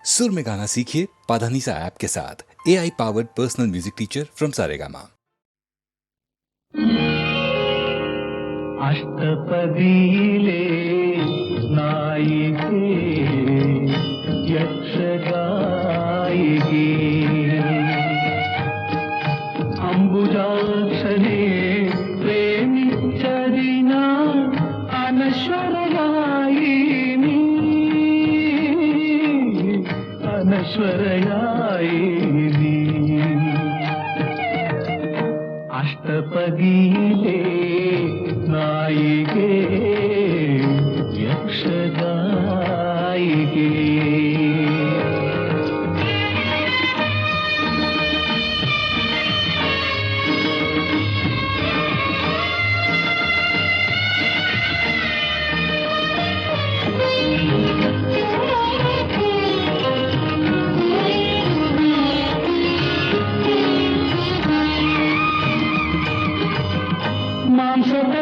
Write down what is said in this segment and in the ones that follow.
सुर में गाना सीखिए पाधानीसा ऐप के साथ। AI powered personal music teacher from Saregama. अष्टपदीले नायिके यक्षगायिके अंबुजाक्षने प्रेमिचरिना अनश्वरयायिनी अनश्वरयायिनी अष्टपदीले नायिके यक्षगायिके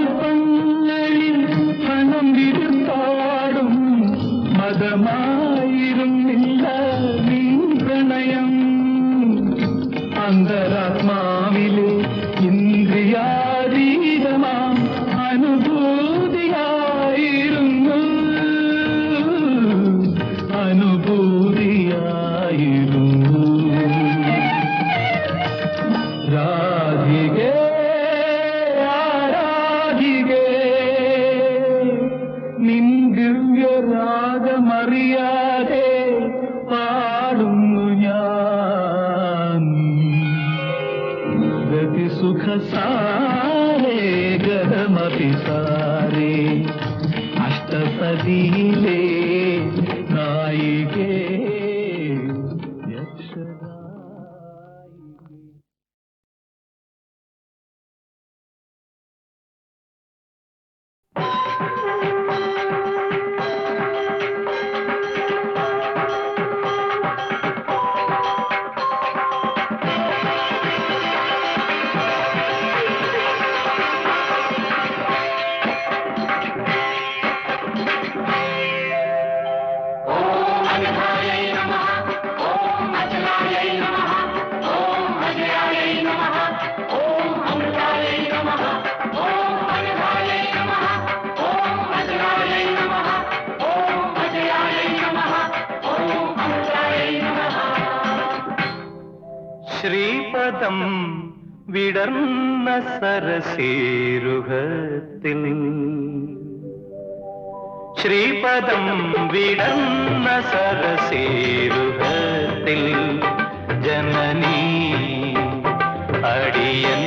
മാംസകൽപ്പങ്ങളിൽ ഫലം വിരുത്താടും മതമായിരുന്നില്ല നീ പ്രണയം അന്തരാത്മാവിലെ ഇന്ദ്രിയാതീതമാം അനുഭൂതിയായിരുന്നു രാധികേ നിൻ ദിവ്യരാഗമറിയാതെ പാടുന്നു ഞാൻ ഗതിസുഖ സാരേ ഗതമതി സാരേ അഷ്ടപദീലേ നായികേ ശ്രീപദം വിടർന്ന സരസീരുഹത്തിൽ ശ്രീപദം വിടർന്ന സരസീരുഹത്തിൽ ജനനീ അടിയൻ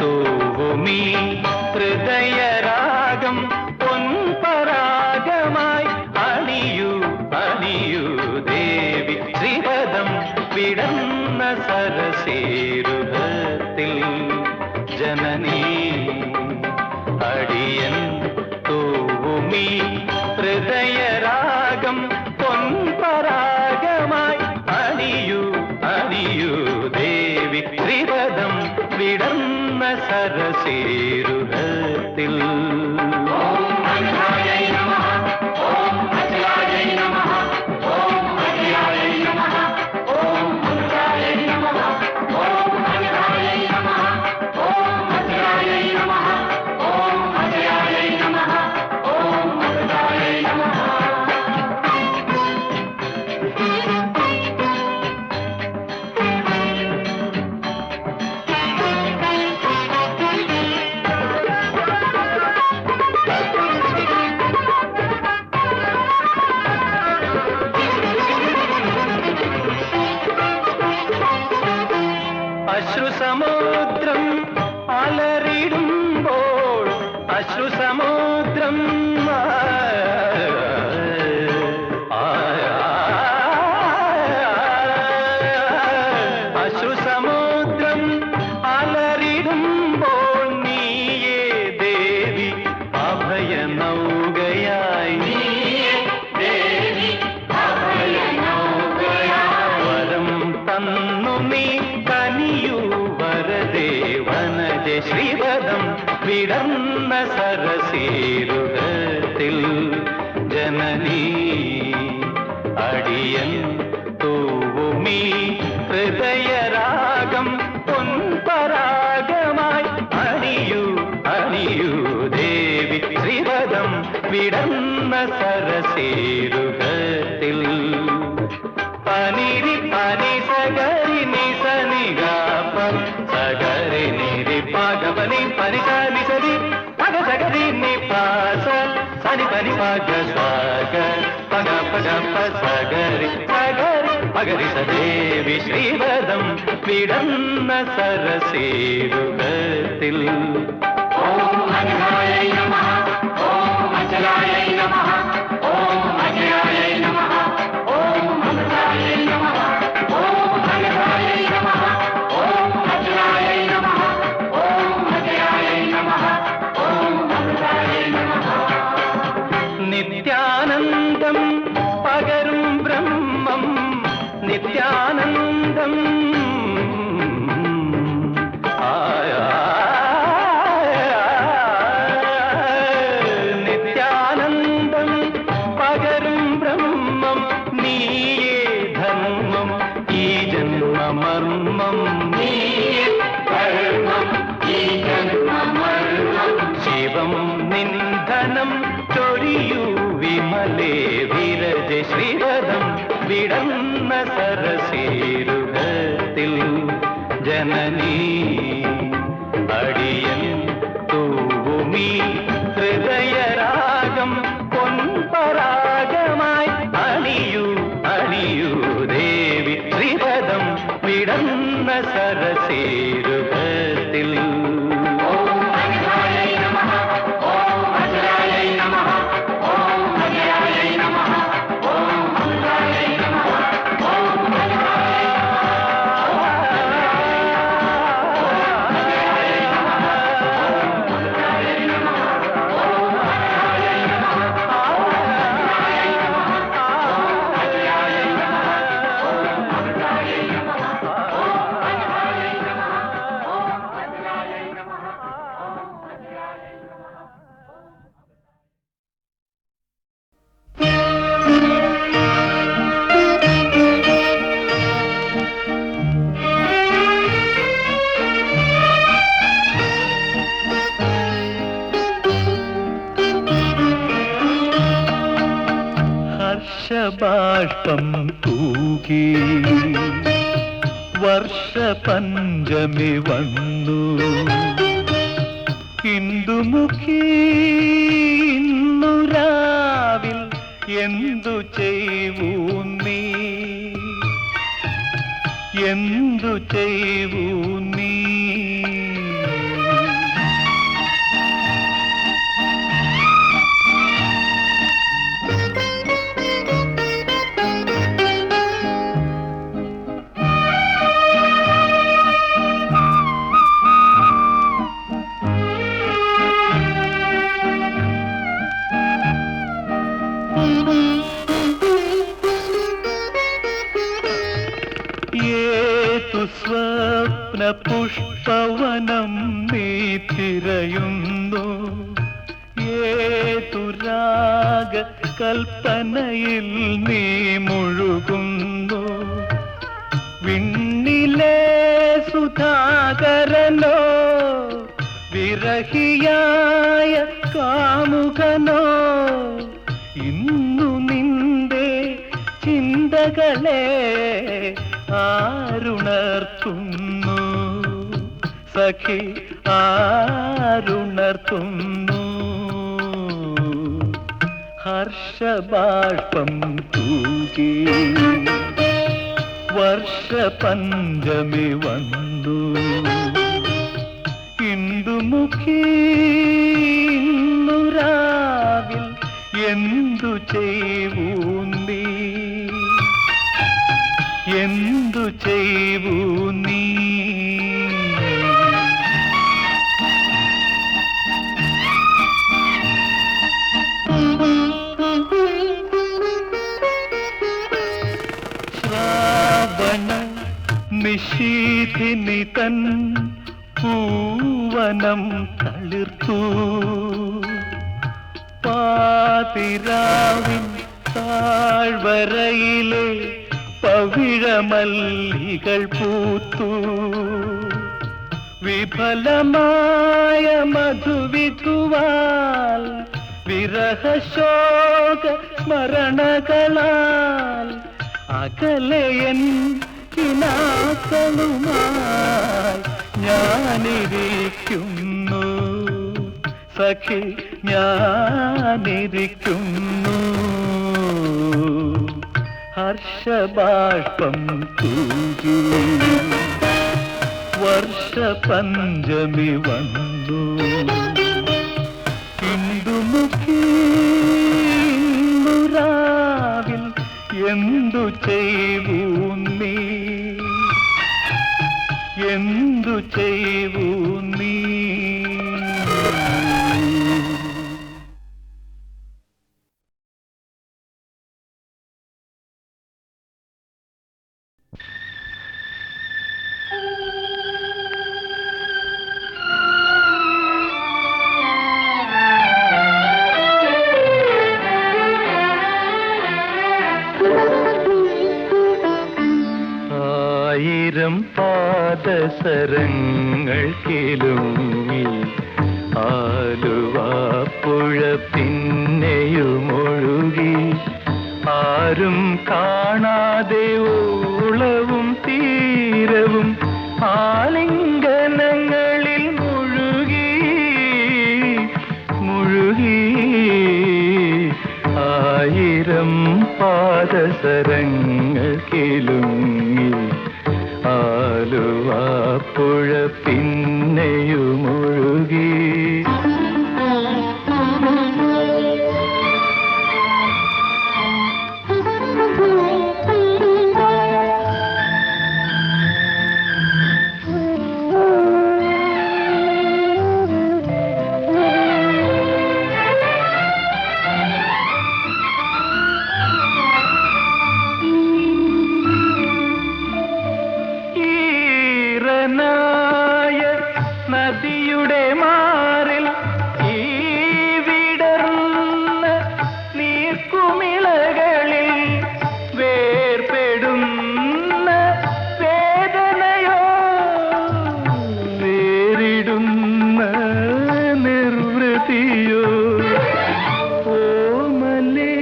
തൂവുമീ ഹൃദയരാഗം പൊൻപരാഗമായി അണിയൂ അണിയൂ ദേവി ശ്രീപദം വിടർന്ന സരസീരുഹത്തിൽ ജനനീ അടിയൻ തൂവുമീ ഹൃദയരാഗം പൊൻപരാഗമായി അണിയൂ അണിയൂ ദേവി ശ്രീപദം വിടർന്ന സരസീരുഹത്തിൽ അശ്രുസമുദ്രം അലറിടുമ്പോൾ അശ്രുസമുദ്രം അശ്രുസമുദ്രം അലറിടുമ്പോൾ നീയേ ദേവി അഭയനൗകയായി വരം തന്നു നീ കനിയൂ വരദേ വനജ ശ്രീപദം വിടർന്ന സരസീരുഹത്തിൽ ജനനീ അടിയൻ మగ సాగ పగ పగ పగరి సగరి పగరి సదేవి ശ്രീവദം വിടന്ന സരസേരുകത്തിൽ. ഓം അനഘായൈ നമഃ, ഓം അചലായൈ നമഃ, ഓം അജയായൈ നമഃ, ഓം അമൃതായൈ നമഃ, ഓം അനഘായൈ നമഃ, ഓം അചലായൈ നമഃ, ഓം അജയായൈ നമഃ, ഓം അമൃതായൈ നമഃ. നിത്യാനന്ദം പകരും ബ്രഹ്മം, നിത്യാനന്ദം നിത്യാനന്ദം പകരും ബ്രഹ്മം, നീയേ ധർമ്മം ഈ ജന്മമർമ്മം, നീയേ ധർമ്മം ഈ ജന്മമർമ്മം. ശിവം നിന്ധനം ചൊരിയൂ വിമലേ വിരജ ശ്രീവദം വിടന്ന സരസേരുകത്തിൽ. ജനനീ അടിയൻ തൂവുമീ ഹൃദയരാഗം പൊൻപരാഗമായി അണിയൂ അണിയൂ ദേവി ശ്രീവദം വിടന്ന സരസേരുകത്തിൽ. ബാഷ്പം തൂകി വർഷപഞ്ചമി വന്നു. ഇന്ദുമുഖി ഇന്നു രാവിൽ എന്തു ചെയ്വൂ നീ, എന്തു ചെയ്വൂ നീ. സ്വപ്ന പുഷ്പവനം നീ തിരയുന്നു, ഏതു രാഗ കൽപ്പനയിൽ നീ മുഴുകുന്നു. വിണ്ണിലെ സുധാകരനോ വിരഹിയായ കാമുകനോ ഇന്നു നിന്റെ ചിന്തകളെ ആരുണർത്തുന്നു സഖി, ആരുണർത്തുന്നു. ഹർഷബാഷ്പം തൂകി വർഷപഞ്ചമി വന്നു. ഇന്ദുമുഖി ഇന്നു രാവിൽ എന്തു ചെയ്വൂ നീ, എന്തു ചെയ്വൂ നീ. ശ്രാവണ നിശീഥിനി തൻ പൂവനം തളിർത്തു. പാതിരാവിൻ താഴ്വരയിലെ പവിഴമല്ലികൾ പൂത്തു. വിഫലമായ മധുവിധുവാൽ വിരഹശോക സ്മരണകളാൽ അകലയൻ കിനാക്കളുമായി ഞാനിരിക്കുന്നു സഖി, ഞാനിരിക്കുന്നു. ഹർഷബാഷ്പം തൂകി വർഷപഞ്ചമി വന്നു. ഇന്ദുമുഖി രാവിൽ എന്തു ചെയ്യൂ നീ, എന്തു ചെയ്യൂ നീ. ആയിരം പാദസരങ്ങൾ കിലുങ്ങി ആലുവാപ്പുഴ പിന്നെയുമൊഴുകി. ആരും കാണാതെ ഓളവും തീരവും ആലിംഗനങ്ങളിൽ മുഴുകി മുഴുകി. ആയിരം പാദസരങ്ങൾ കിലുങ്ങി ആലുവാപ്പുഴ പിന്നെയുമൊഴുകി. നദിയുടെ മാറിൽ ഈ വിടർന്ന നീർക്കുമിളകളിൽ വേർപെടുന്ന വേദനയോ വേറിടുന്ന നിർവൃതിയോ. ഓമലേ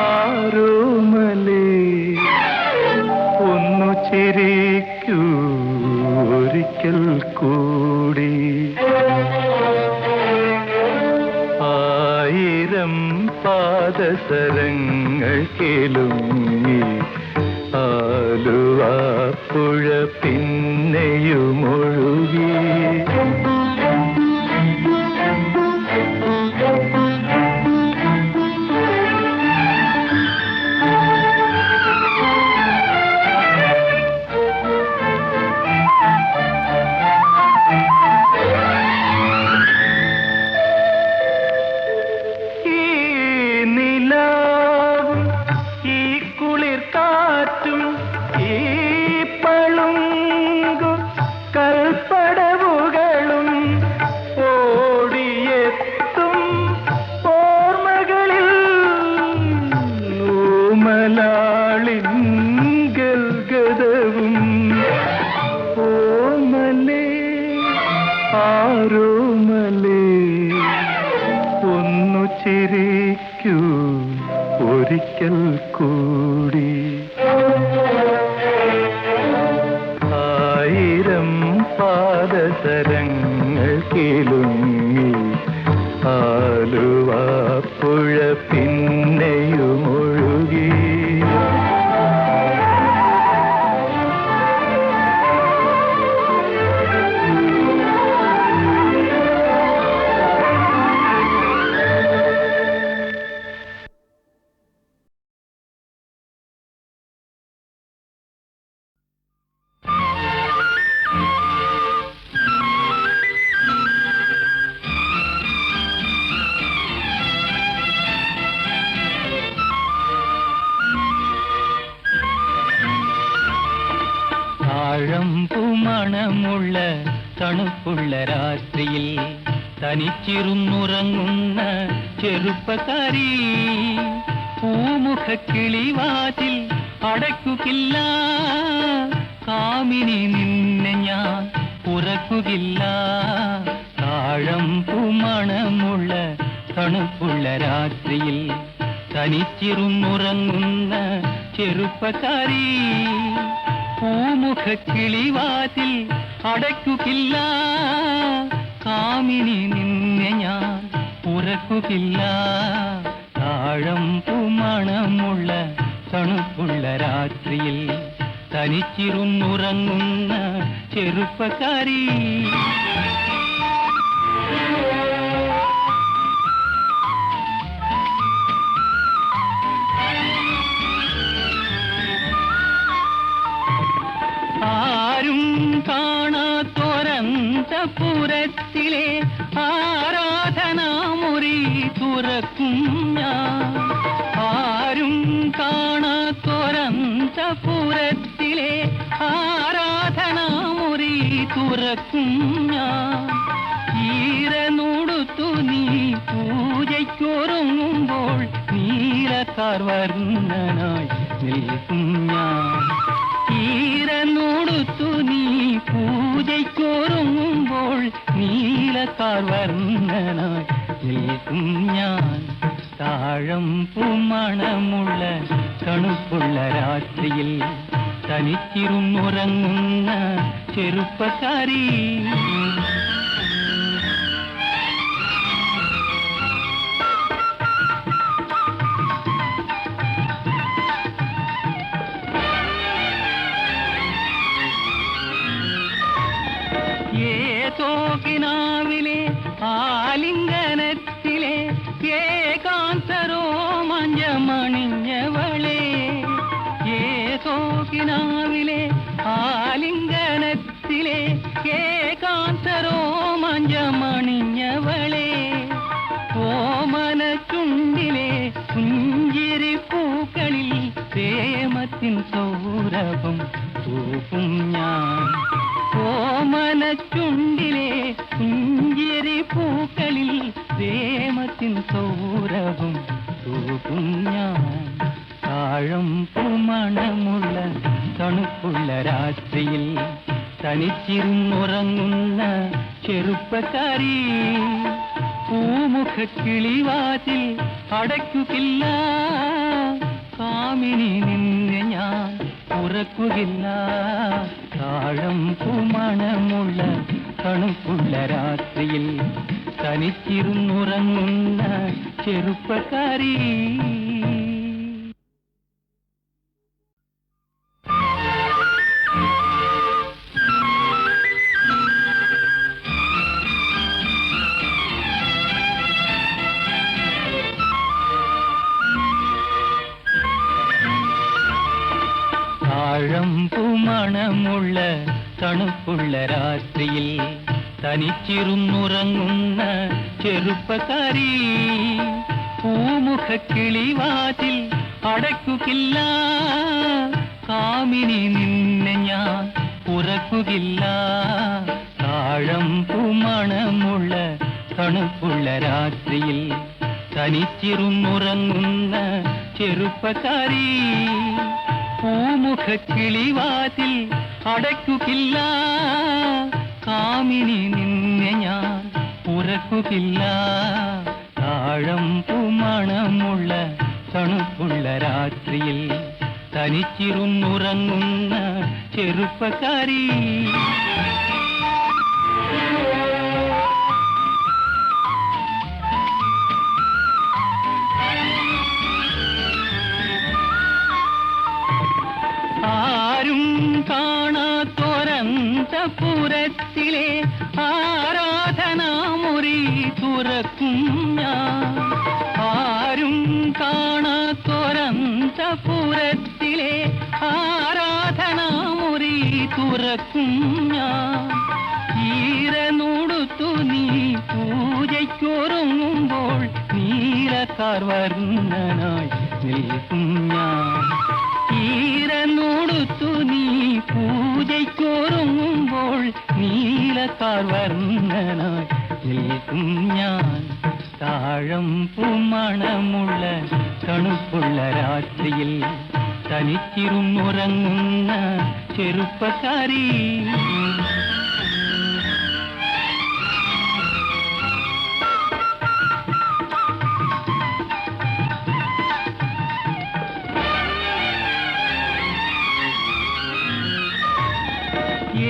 ആരോമലേ ഒന്നു ചിരിക്കൂ ഒരിക്കൽ കൂടി. ആയിരം പാദസരങ്ങൾ കിലുങ്ങി ആലുവാപ്പുഴ പിന്നെയുമൊഴുകി. ആരോമലേ ഒന്നു ചിരിക്കൂ ഒരിക്കൽ കൂടി. ആയിരം പാദസരങ്ങൾ കിലുങ്ങി ആലുവാപ്പുഴ പിന്നെയുമൊഴുകി. മണമുള്ള തണുപ്പുള്ള രാത്രിയിൽ തനിച്ചിരുന്നുറങ്ങുന്ന ചെറുപ്പക്കാരി, പൂമുഖ കിളിവാതിൽ അടയ്ക്കുകയില്ല, കാമിനി നിന്നെ ഞാൻ ഉറക്കുകയില്ല. താഴമ്പൂ മണമുള്ള തണുപ്പുള്ള രാത്രിയിൽ തനിച്ചിരുന്നുറങ്ങുന്ന ചെറുപ്പക്കാരി, പൂമുഖ കിളിവാതിൽ അടയ്ക്കുകയില്ല, കാമിനി നിന്നെ ഞാൻ ഉറക്കുകയില്ല താഴമ്പൂ മണമുള്ള തണുപ്പുള്ള രാത്രിയിൽ തനിച്ചിരുന്നുറങ്ങുന്ന ചെറുപ്പക്കാരി. ആരും കാണാത്തൊരന്തപുരത്തിലെ ആരാധനാമുറി തുറക്കും ഞാൻ. ആരും കാണാത്തൊരന്തപുരത്തിലെ ആരാധനാമുറി തുറക്കും ഞാൻ. ഈരനോടുത്തു നീ പൂജയ്ക്കൊരുങ്ങുമ്പോൾ നീലക്കാർ വർണ്ണനായി നിൽക്കും ഞാൻ. ഈരനോടുത്തു നീ പൂജയ്ക്കൊരുങ്ങുമ്പോൾ നീലക്കാർ വർണ്ണനായി നിൽക്കും ഞാൻ. താഴമ്പൂ മണമുള്ള തണുപ്പുള്ള രാത്രിയിൽ തനിച്ചിരുന്നുറങ്ങുന്ന ചെറുപ്പക്കാരി. ഏതോകിനാവിലെ ആലിംഗനത്തിലെ ഏകാന്തരോമാഞ്ചമണിഞ്ഞവളെ. ഏതോകിനാവിലെ ആലിംഗനത്തിലെ ഏകാന്തരോമാഞ്ചമണിഞ്ഞവളെ. ഓമന ചുണ്ടിലെ പുഞ്ചിരിപ്പൂക്കളിൽ പ്രേമത്തിൻ സൗരഭം തൂക്കും ഞാൻ. ഓമന ചുണ്ടിലെ പുഞ്ചിരിപ്പൂക്കളിൽ പ്രേമത്തിൻ സൗരഭം തൂക്കും ഞാൻ. താഴമ്പൂ മണമുള്ള തണുപ്പുള്ള രാത്രിയിൽ തനിച്ചിരുന്നുറങ്ങുന്ന ചെറുപ്പക്കാരി. പൂമുഖക്കിളിവാതിൽ അടയ്ക്കുകയില്ല കാമിനി നിന്നെ ഞാൻ ഉറക്കുകയില്ല. താഴമ്പൂ മണമുള്ള തണുപ്പുള്ള രാത്രിയിൽ തനിച്ചിരുന്നുറങ്ങുന്ന ചെറുപ്പക്കാരി. താഴമ്പൂ മണമുള്ള തണുപ്പുള്ള രാത്രിയിൽ തനിച്ചിരുന്നുറങ്ങുന്ന ചെറുപ്പക്കാരി. പൂമുഖക്കിളിവാതിൽ അടയ്ക്കുകയില്ല കാമിനി നിന്നെ ഞാൻ ഉറക്കുകയില്ല. താഴമ്പൂ മണമുള്ള തണുപ്പുള്ള രാത്രിയിൽ തനിച്ചിരുന്നുറങ്ങുന്ന ചെറുപ്പക്കാരി. പൂമുഖക്കിളിവാതിൽ അടയ്ക്കുകയില്ല കാമിനി നിന്നെ ഞാൻ ഉറക്കുകയില്ല. താഴമ്പൂ മണമുള്ള തണുപ്പുള്ള രാത്രിയിൽ തനിച്ചിരുന്നുറങ്ങുന്ന ചെറുപ്പക്കാരി. ആരും കാണാത്തൊരന്തപുരത്തിലെ ആരാധനാമുറി തുറക്കും ഞാൻ. ആരും കാണാത്തൊരന്തപുരത്തിലെ ആരാധനാമുറി തുറക്കും ഞാൻ. ഈരനോടുത്തു നീ പൂജയ്ക്കൊരുങ്ങുമ്പോൾ നീലക്കാർ വർണ്ണനായി നിൽക്കും ഞാൻ. ഈരനോടുത്തു നീ പൂജയ്ക്കൊരുങ്ങുമ്പോൾ നീലക്കാർ വർണ്ണനായി നിൽക്കും ഞാൻ. താഴമ്പൂ മണമുള്ള തണുപ്പുള്ള രാത്രിയിൽ തനിച്ചിരുന്നുറങ്ങുന്ന ചെറുപ്പക്കാരി.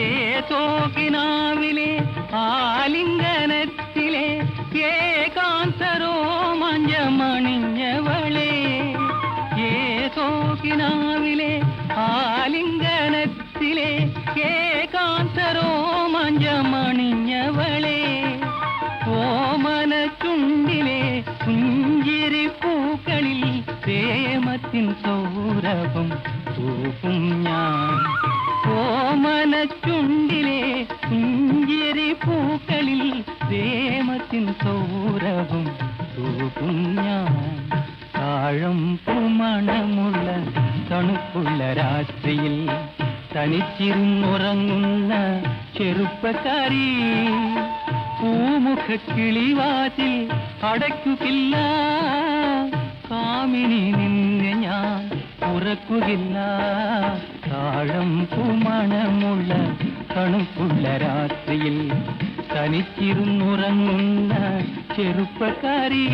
ഏതോകിനാവിലെ ആലിംഗനത്തിലെ ഏകാന്ത ആലിംഗനത്തിലെ ഏകാന്തരോമഞ്ചമണിഞ്ഞവളെ ഓമന ചുണ്ടിലെ പുഞ്ചിരി പൂക്കളിൽ പ്രേമത്തിൻ സൗരഭം തൂക്കും ഞാൻ ഓമന ചുണ്ടിലെ പുഞ്ചിരി പൂക്കളിൽ പ്രേമത്തിൻ സൗരഭം തൂക്കും ഞാൻ താഴം പൂമണമുള്ള തണുപ്പുള്ള രാത്രിയിൽ തനിച്ചിരുന്നുറങ്ങുന്ന ചെറുപ്പക്കാരി പൂമുഖക്കിളിവാതിൽ അടയ്ക്കുകയില്ല കാമിനി നിന്നെ ഞാൻ ഉറക്കുകയില്ല താഴം പൂമണമുള്ള തണുപ്പുള്ള രാത്രിയിൽ തനിച്ചിരുന്നുറങ്ങുന്ന ചെറുപ്പക്കാരി